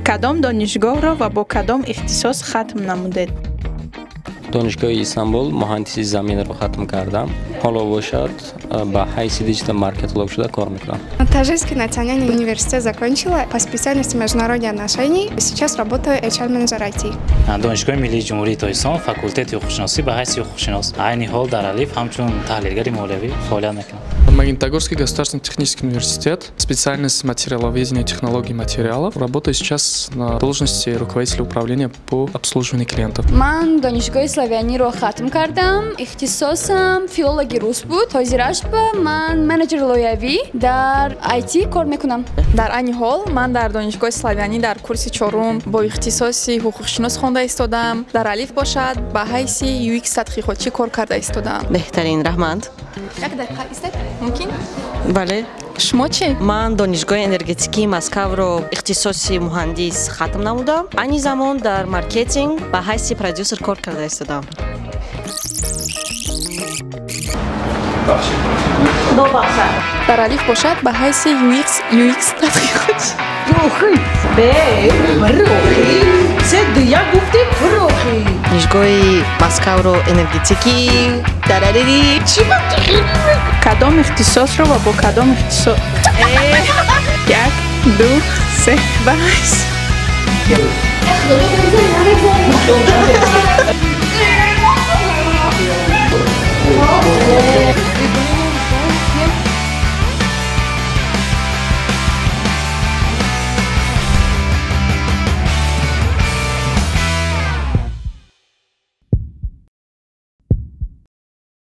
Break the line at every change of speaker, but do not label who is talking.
کدام دانشگاه را و با کدام اختصاص ختم نمودید؟
دانشگاه استانبول مهندسی زمین رو ختم کردم. حالا باشد با حیث دیجیتال маркетолог شده кор میکنم.
Таджикский национальный университет закончила по специальности международных отношений. Сейчас работаю HR-менеджер IT.
دانشگاه ملی جمهوری تاجیکستان فاکولته حقوقشناسی به حیث حقوقشناس. عین حال در الف همچون تحلیلگر مالیوی فعالیت میکنم.
Магнитогорский государственный технический университет, специальность материаловедения и технологий материалов. Работаю сейчас на должности руководителя управления по обслуживанию клиентов.
من دانشگاه славяни رو ختم کردم. اختصاصم فیلولوژی روس بود. حاضرش به من منیجر لویوی در IT کار میکنم.
در عین حال من در دانشگاه славяни در کورس چهارم با اختصاص حقوقشناس خوانده ایستادم. در الف باشد به حیث UX تحقیقاتی کار کرده ایستادم.
بهترین رحمت.
یک دقیقه است ممکن؟
بله.
شما چی؟
من دانشگاه انرژتیکی مسکو رو اختصاصی مهندس ختم نمودم. این زمان در مارکتینگ به حیث پرودوسر کار کرده ایستادم.
در الف باشد به حیث UX تحقیقاتی.
روخی بروخی سدیا گفتی بروخی دانشگاه مسکو رو انرژتیکی دراری چی بود؟
کدام اختصاص رو و با کدام اختصاص؟ یک دو سه بس